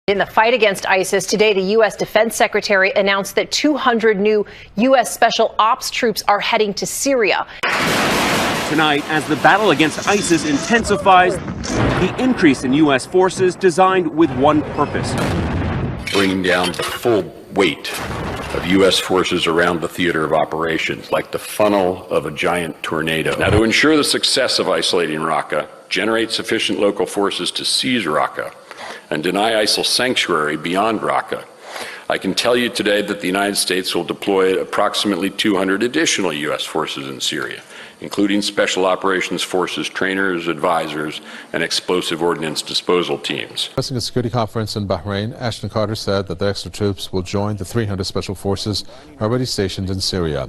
In the fight against ISIS, today the U.S. Defense Secretary announced that 200 new U.S. Special Ops troops are heading to Syria. Tonight, as the battle against ISIS intensifies, the increase in U.S. forces designed with one purpose: bringing down the full weight of U.S. forces around the theater of operations, like the funnel of a giant tornado. Now, to ensure the success of isolating Raqqa, generate sufficient local forces to seize Raqqa, and deny ISIL sanctuary beyond Raqqa, I can tell you today that the United States will deploy approximately 200 additional U.S. forces in Syria, including Special Operations Forces trainers, advisors, and explosive ordnance disposal teams. Addressing a security conference in Bahrain, Ashton Carter said that the extra troops will join the 300 special forces already stationed in Syria.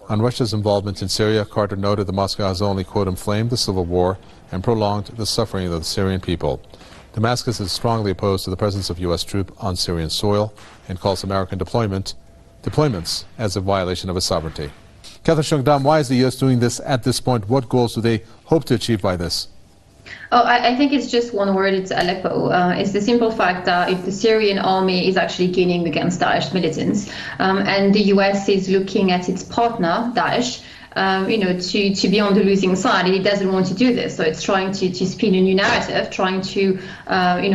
On Russia's involvement in Syria, Carter noted that Moscow has only, quote, inflamed the civil war and prolonged the suffering of the Syrian people. Damascus is strongly opposed to the presence of U.S. troops on Syrian soil and calls American deployments as a violation of its sovereignty. Catherine Shungdam, why is the U.S. doing this at this point? What goals do they hope to achieve by this? Oh, I think it's just one word, it's Aleppo. It's the simple fact that if the Syrian army is actually gaining against Daesh militants, and the US is looking at its partner, Daesh, to be on the losing side, and it doesn't want to do this. So it's trying to spin a new narrative, trying to,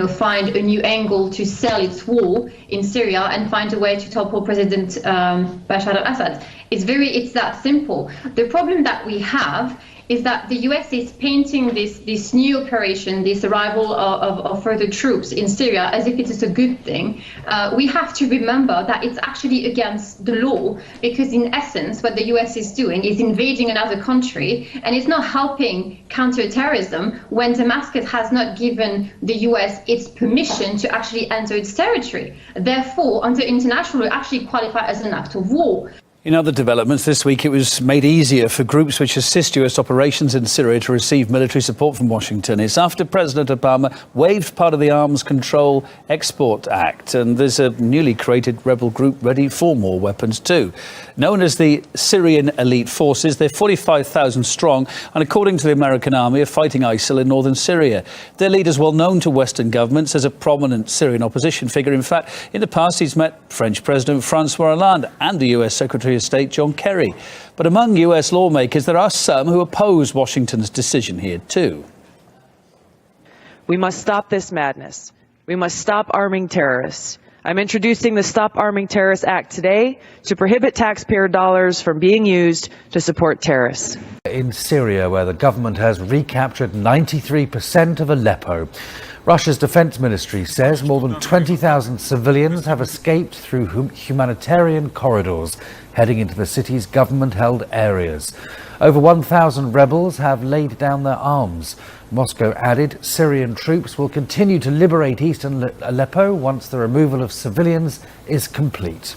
find a new angle to sell its war in Syria and find a way to topple President Bashar al-Assad. It's that simple. The problem that we have is that the US is painting this new operation, this arrival of further troops in Syria, as if it is a good thing. We have to remember that it's actually against the law, because in essence what the US is doing is invading another country, and it's not helping counter-terrorism when Damascus has not given the US its permission to actually enter its territory. Therefore, under international law, it actually qualifies as an act of war. In other developments this week, it was made easier for groups which assist U.S. operations in Syria to receive military support from Washington. It's after President Obama waived part of the Arms Control Export Act, and there's a newly created rebel group ready for more weapons too. Known as the Syrian Elite Forces, they're 45,000 strong, and according to the American army, are fighting ISIL in northern Syria. Their leader is well known to Western governments as a prominent Syrian opposition figure. In fact, in the past, he's met French President Francois Hollande and the U.S. Secretary of State John Kerry. But among US lawmakers, there are some who oppose Washington's decision here too. We must stop this madness. We must stop arming terrorists. I'm introducing the Stop Arming Terrorists Act today to prohibit taxpayer dollars from being used to support terrorists. In Syria, where the government has recaptured 93% of Aleppo, Russia's defense ministry says more than 20,000 civilians have escaped through humanitarian corridors heading into the city's government-held areas. Over 1,000 rebels have laid down their arms. Moscow added Syrian troops will continue to liberate eastern Aleppo once the removal of civilians is complete.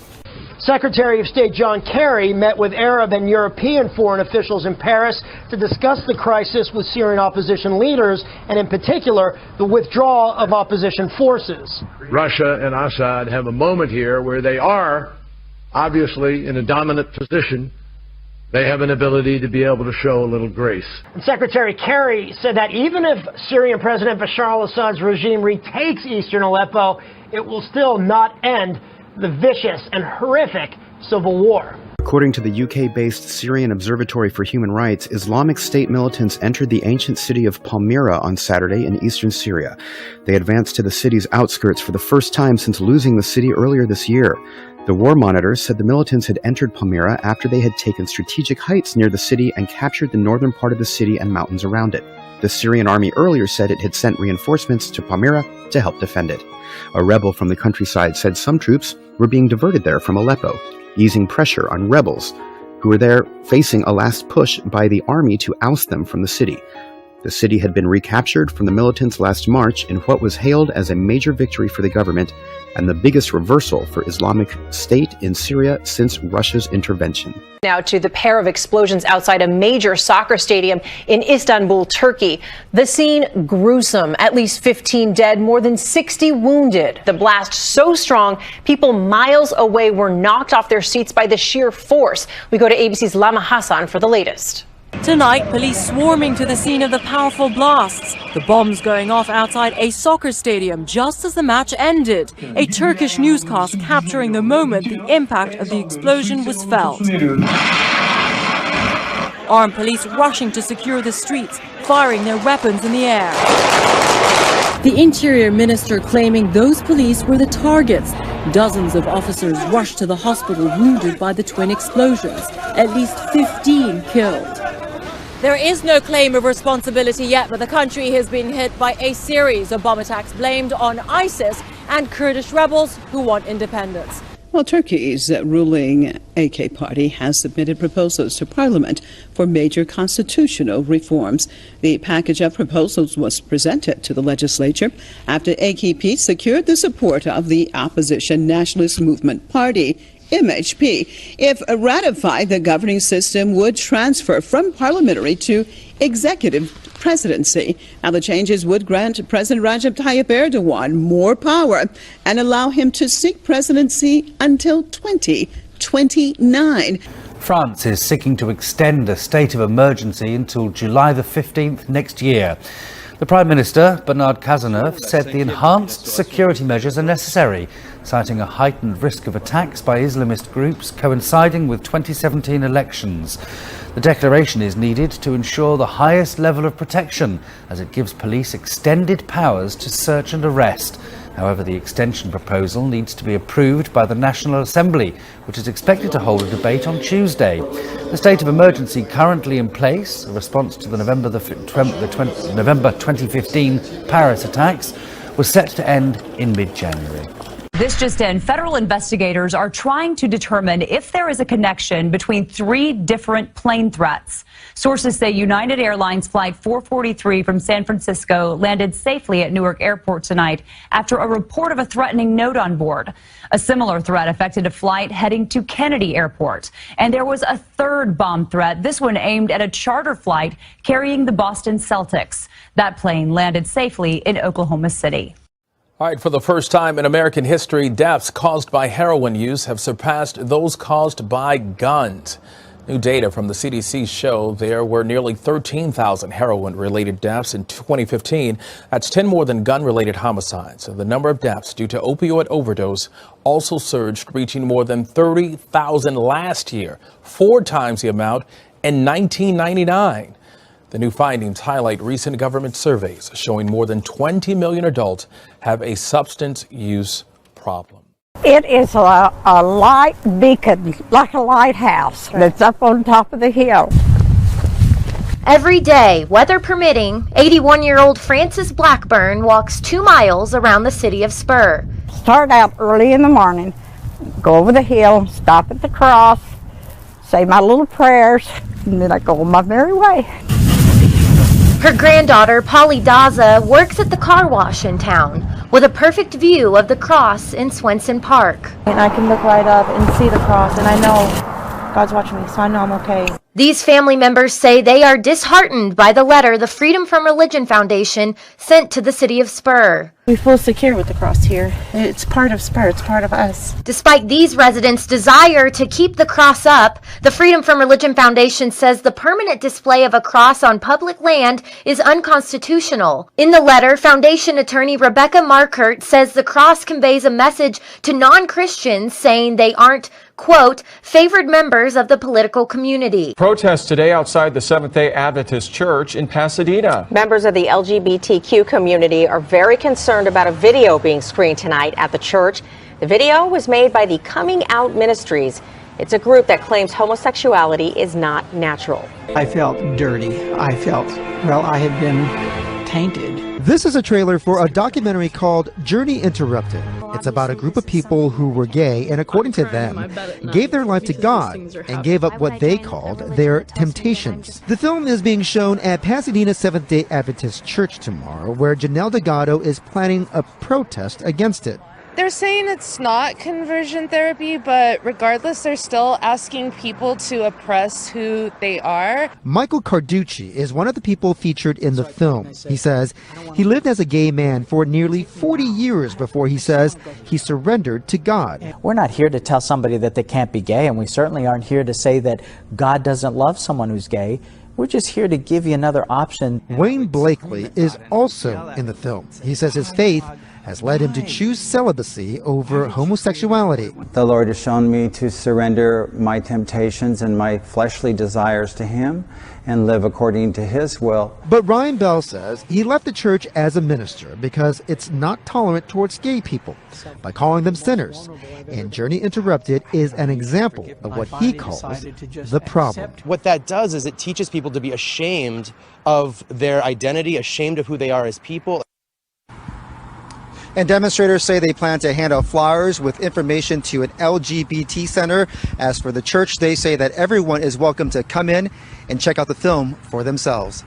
Secretary of State John Kerry met with Arab and European foreign officials in Paris to discuss the crisis with Syrian opposition leaders, and in particular, the withdrawal of opposition forces. Russia and Assad have a moment here where they are obviously in a dominant position. They have an ability to be able to show a little grace. And Secretary Kerry said that even if Syrian President Bashar al-Assad's regime retakes eastern Aleppo, it will still not end the vicious and horrific civil war. According to the UK-based Syrian Observatory for Human Rights, Islamic State militants entered the ancient city of Palmyra on Saturday in eastern Syria. They advanced to the city's outskirts for the first time since losing the city earlier this year. The War Monitor said the militants had entered Palmyra after they had taken strategic heights near the city and captured the northern part of the city and mountains around it. The Syrian army earlier said it had sent reinforcements to Palmyra to help defend it. A rebel from the countryside said some troops were being diverted there from Aleppo, easing pressure on rebels who were there facing a last push by the army to oust them from the city. The city had been recaptured from the militants last March in what was hailed as a major victory for the government and the biggest reversal for Islamic State in Syria since Russia's intervention. Now to the pair of explosions outside a major soccer stadium in Istanbul, Turkey. The scene gruesome. At least 15 dead, more than 60 wounded. The blast so strong, people miles away were knocked off their seats by the sheer force. We go to ABC's Lama Hassan for the latest. Tonight, police swarming to the scene of the powerful blasts. The bombs going off outside a soccer stadium just as the match ended. A Turkish newscast capturing the moment the impact of the explosion was felt. Armed police rushing to secure the streets, firing their weapons in the air. The Interior Minister claiming those police were the targets. Dozens of officers rushed to the hospital wounded by the twin explosions. At least 15 killed. There is no claim of responsibility yet, but the country has been hit by a series of bomb attacks blamed on ISIS and Kurdish rebels who want independence. Well, Turkey's ruling AK party has submitted proposals to Parliament for major constitutional reforms. The package of proposals was presented to the legislature after AKP secured the support of the opposition Nationalist Movement Party, MHP. If ratified, the governing system would transfer from parliamentary to executive presidency. Now, the changes would grant President Recep Tayyip Erdogan more power and allow him to seek presidency until 2029. France is seeking to extend a state of emergency until July the 15th next year. The Prime Minister, Bernard Cazeneuve, said the enhanced security measures are necessary, citing a heightened risk of attacks by Islamist groups coinciding with 2017 elections. The declaration is needed to ensure the highest level of protection, as it gives police extended powers to search and arrest. However, the extension proposal needs to be approved by the National Assembly, which is expected to hold a debate on Tuesday. The state of emergency currently in place, a response to the November 2015 Paris attacks, was set to end in mid-January. This just in, federal investigators are trying to determine if there is a connection between 3 different plane threats. Sources say United Airlines Flight 443 from San Francisco landed safely at Newark Airport tonight after a report of a threatening note on board. A similar threat affected a flight heading to Kennedy Airport. And there was a third bomb threat, this one aimed at a charter flight carrying the Boston Celtics. That plane landed safely in Oklahoma City. All right, for the first time in American history, deaths caused by heroin use have surpassed those caused by guns. New data from the CDC show there were nearly 13,000 heroin-related deaths in 2015. That's 10 more than gun-related homicides. The number of deaths due to opioid overdose also surged, reaching more than 30,000 last year, 4 times the amount in 1999. The new findings highlight recent government surveys showing more than 20 million adults have a substance use problem. It is a light beacon, like a lighthouse that's up on top of the hill. Every day, weather permitting, 81-year-old Frances Blackburn walks 2 miles around the city of Spur. Start out early in the morning, go over the hill, stop at the cross, say my little prayers, and then I go on my merry way. Her granddaughter, Polly Daza, works at the car wash in town with a perfect view of the cross in Swenson Park. And I can look right up and see the cross, and I know God's watching me, so I know I'm okay. These family members say they are disheartened by the letter the Freedom from Religion Foundation sent to the city of Spur. We feel secure with the cross here. It's part of Spur, it's part of us. Despite these residents' desire to keep the cross up, the Freedom from Religion Foundation says the permanent display of a cross on public land is unconstitutional. In the letter, Foundation attorney Rebecca Markert says the cross conveys a message to non-Christians saying they aren't, quote, favored members of the political community. Protests today outside the Seventh-day Adventist Church in Pasadena. Members of the LGBTQ community are very concerned about a video being screened tonight at the church. The video was made by the Coming Out Ministries. It's a group that claims homosexuality is not natural. I felt dirty. I felt, well, I had been tainted. This is a trailer for a documentary called Journey Interrupted. It's about a group of people who were gay and, according to them, gave their life to God and gave up what they called their temptations. The film is being shown at Pasadena Seventh-day Adventist Church tomorrow, where Janelle Delgado is planning a protest against it. They're saying it's not conversion therapy, but regardless, they're still asking people to oppress who they are. Michael Carducci is one of the people featured in the film. He says he lived as a gay man for nearly 40 years before he says he surrendered to God. We're not here to tell somebody that they can't be gay, and we certainly aren't here to say that God doesn't love someone who's gay. We're just here to give you another option. Wayne Blakely is also in the film. He says his faith has led him to choose celibacy over homosexuality. The Lord has shown me to surrender my temptations and my fleshly desires to Him and live according to His will. But Ryan Bell says he left the church as a minister because it's not tolerant towards gay people by calling them sinners. And Journey Interrupted is an example of what he calls the problem. What that does is it teaches people to be ashamed of their identity, ashamed of who they are as people. And demonstrators say they plan to hand out flyers with information to an LGBT center. As for the church, they say that everyone is welcome to come in and check out the film for themselves.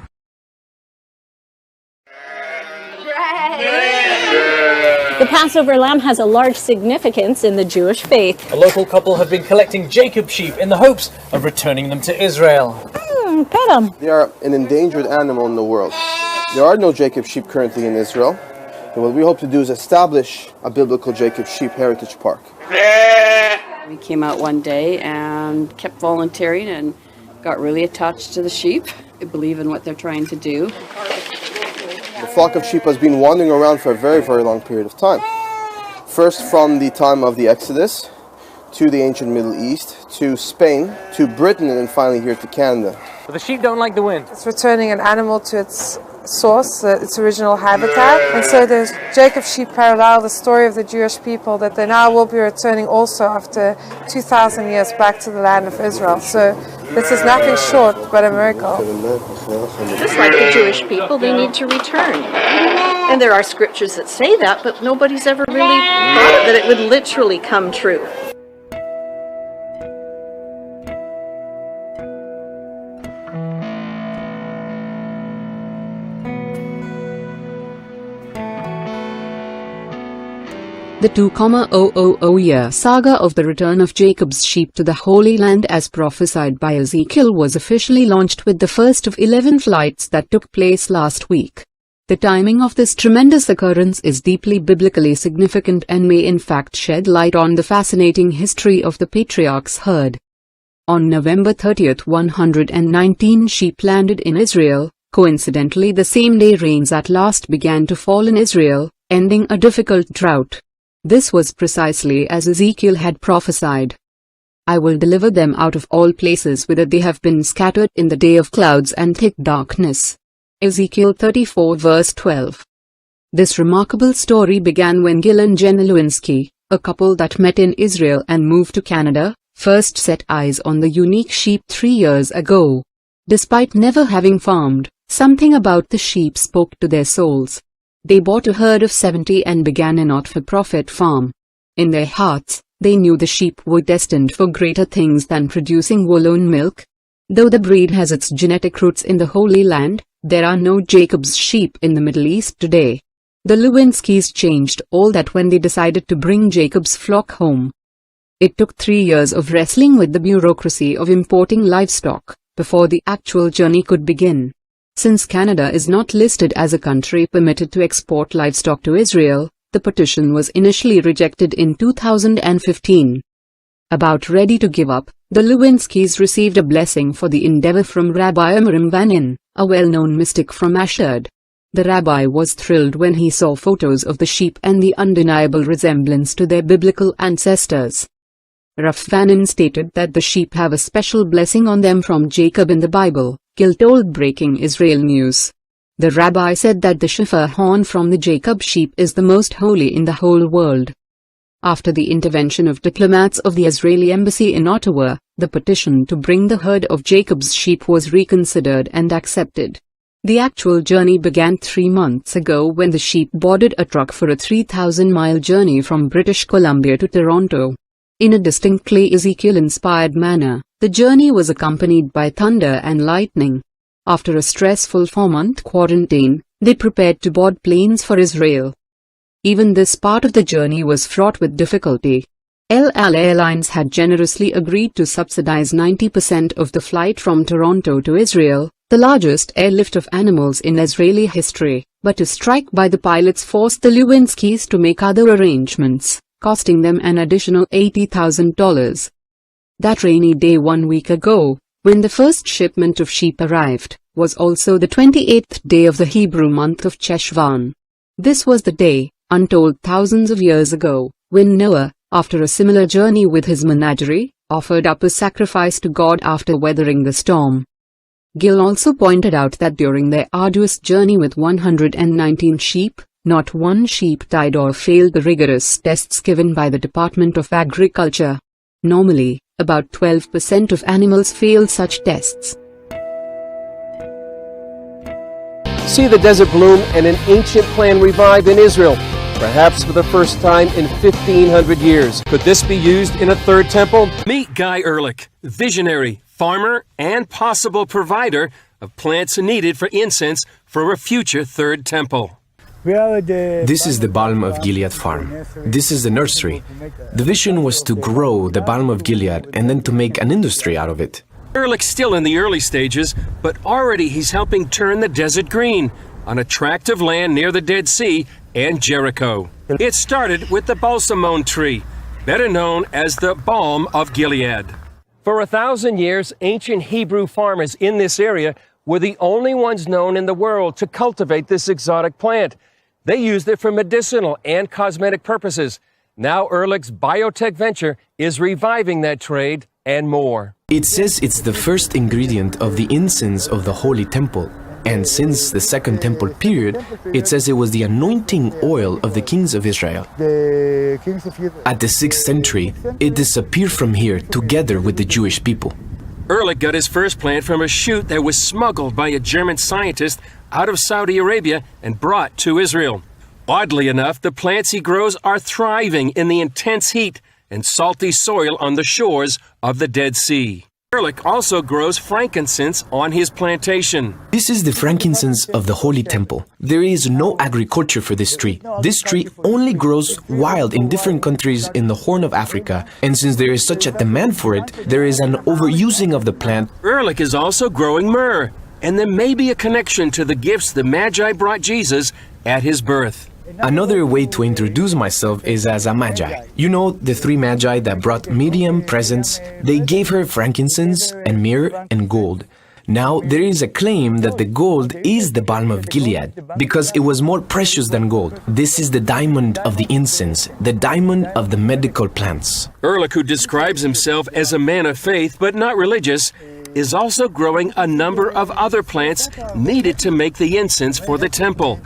The Passover lamb has a large significance in the Jewish faith. A local couple have been collecting Jacob sheep in the hopes of returning them to Israel. Pet them. They are an endangered animal in the world. There are no Jacob sheep currently in Israel. And what we hope to do is establish a biblical Jacob Sheep Heritage Park. We came out one day and kept volunteering and got really attached to the sheep. I believe in what they're trying to do. The flock of sheep has been wandering around for a very, very long period of time. First from the time of the Exodus, to the ancient Middle East, to Spain, to Britain, and then finally here to Canada. But the sheep don't like the wind. It's returning an animal to its source, its original habitat. And so the Jacob sheep parallel the story of the Jewish people that they now will be returning also after 2,000 years back to the land of Israel. So this is nothing short but a miracle. Just like the Jewish people, they need to return. And there are scriptures that say that, but nobody's ever really thought that it would literally come true. The 2,000-year saga of the return of Jacob's sheep to the Holy Land as prophesied by Ezekiel was officially launched with the first of 11 flights that took place last week. The timing of this tremendous occurrence is deeply biblically significant and may in fact shed light on the fascinating history of the patriarch's herd. On November 30, 119 sheep landed in Israel, coincidentally the same day rains at last began to fall in Israel, ending a difficult drought. This was precisely as Ezekiel had prophesied. I will deliver them out of all places whither they have been scattered in the day of clouds and thick darkness. Ezekiel 34 verse 12. This remarkable story began when Gil and Jenna Lewinsky, a couple that met in Israel and moved to Canada, first set eyes on the unique sheep 3 years ago. Despite never having farmed, something about the sheep spoke to their souls. They bought a herd of 70 and began a not-for-profit farm. In their hearts, they knew the sheep were destined for greater things than producing wool and milk. Though the breed has its genetic roots in the Holy Land, there are no Jacob's sheep in the Middle East today. The Lewinskys changed all that when they decided to bring Jacob's flock home. It took 3 years of wrestling with the bureaucracy of importing livestock before the actual journey could begin. Since Canada is not listed as a country permitted to export livestock to Israel, the petition was initially rejected in 2015. About ready to give up, the Lewinskys received a blessing for the endeavor from Rabbi Amiram Vanin, a well-known mystic from Ashdod. The rabbi was thrilled when he saw photos of the sheep and the undeniable resemblance to their biblical ancestors. Rav Vanin stated that the sheep have a special blessing on them from Jacob in the Bible. Gil told Breaking Israel News. The rabbi said that the shofar horn from the Jacob sheep is the most holy in the whole world. After the intervention of diplomats of the Israeli embassy in Ottawa, the petition to bring the herd of Jacob's sheep was reconsidered and accepted. The actual journey began 3 months ago when the sheep boarded a truck for a 3,000-mile journey from British Columbia to Toronto. In a distinctly Ezekiel-inspired manner, the journey was accompanied by thunder and lightning. After a stressful 4-month quarantine, they prepared to board planes for Israel. Even this part of the journey was fraught with difficulty. El Al Airlines had generously agreed to subsidize 90% of the flight from Toronto to Israel, the largest airlift of animals in Israeli history, but a strike by the pilots forced the Lewinskys to make other arrangements, costing them an additional $80,000. That rainy day 1 week ago, when the first shipment of sheep arrived, was also the 28th day of the Hebrew month of Cheshvan. This was the day, untold thousands of years ago, when Noah, after a similar journey with his menagerie, offered up a sacrifice to God after weathering the storm. Gill also pointed out that during their arduous journey with 119 sheep, not one sheep died or failed the rigorous tests given by the Department of Agriculture. Normally, about 12% of animals fail such tests. See the desert bloom and an ancient plan revived in Israel, perhaps for the first time in 1,500 years. Could this be used in a third temple? Meet Guy Ehrlich, visionary, farmer, and possible provider of plants needed for incense for a future third temple. This is the Balm of Gilead farm. This is the nursery. The vision was to grow the Balm of Gilead and then to make an industry out of it. Ehrlich's still in the early stages, but already he's helping turn the desert green on a tract of land near the Dead Sea and Jericho. It started with the balsamone tree, better known as the Balm of Gilead. For 1,000 years, ancient Hebrew farmers in this area were the only ones known in the world to cultivate this exotic plant. They used it for medicinal and cosmetic purposes. Now Ehrlich's biotech venture is reviving that trade and more. It says it's the first ingredient of the incense of the Holy Temple. And since the Second Temple period, it says it was the anointing oil of the kings of Israel. At the 6th century, it disappeared from here together with the Jewish people. Ehrlich got his first plant from a shoot that was smuggled by a German scientist out of Saudi Arabia and brought to Israel. Oddly enough, the plants he grows are thriving in the intense heat and salty soil on the shores of the Dead Sea. Ehrlich also grows frankincense on his plantation. This is the frankincense of the Holy Temple. There is no agriculture for this tree. This tree only grows wild in different countries in the Horn of Africa, and since there is such a demand for it, there is an overusing of the plant. Ehrlich is also growing myrrh, and there may be a connection to the gifts the Magi brought Jesus at his birth. Another way to introduce myself is as a Magi. You know, the 3 Magi that brought Miriam presents, they gave her frankincense and myrrh and gold. Now, there is a claim that the gold is the Balm of Gilead, because it was more precious than gold. This is the diamond of the incense, the diamond of the medical plants. Ehrlich, who describes himself as a man of faith but not religious, is also growing a number of other plants needed to make the incense for the temple.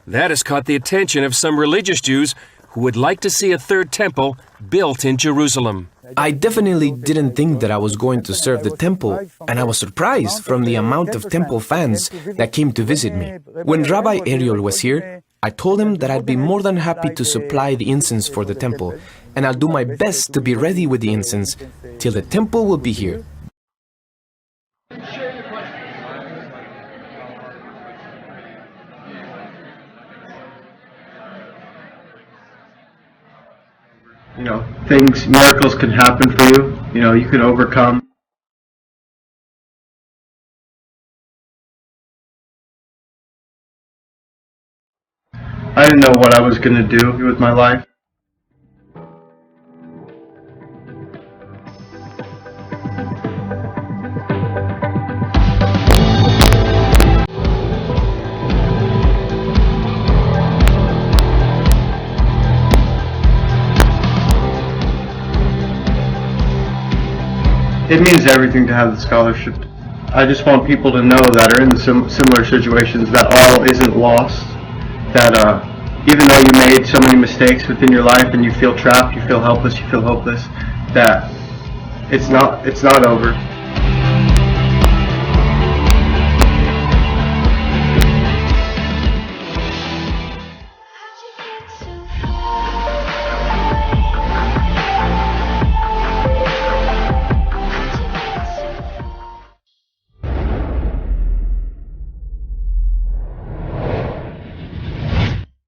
That has caught the attention of some religious Jews who would like to see a third temple built in Jerusalem. I definitely didn't think that I was going to serve the temple, and I was surprised from the amount of temple fans that came to visit me. When Rabbi Ariel was here, I told him that I'd be more than happy to supply the incense for the temple, and I'll do my best to be ready with the incense till the temple will be here. You know, miracles can happen for you. You know, you can overcome. I didn't know what I was going to do with my life. It means everything to have the scholarship. I just want people to know that are in the similar situations that all isn't lost. That even though you made so many mistakes within your life and you feel trapped, you feel helpless, you feel hopeless, that it's not over.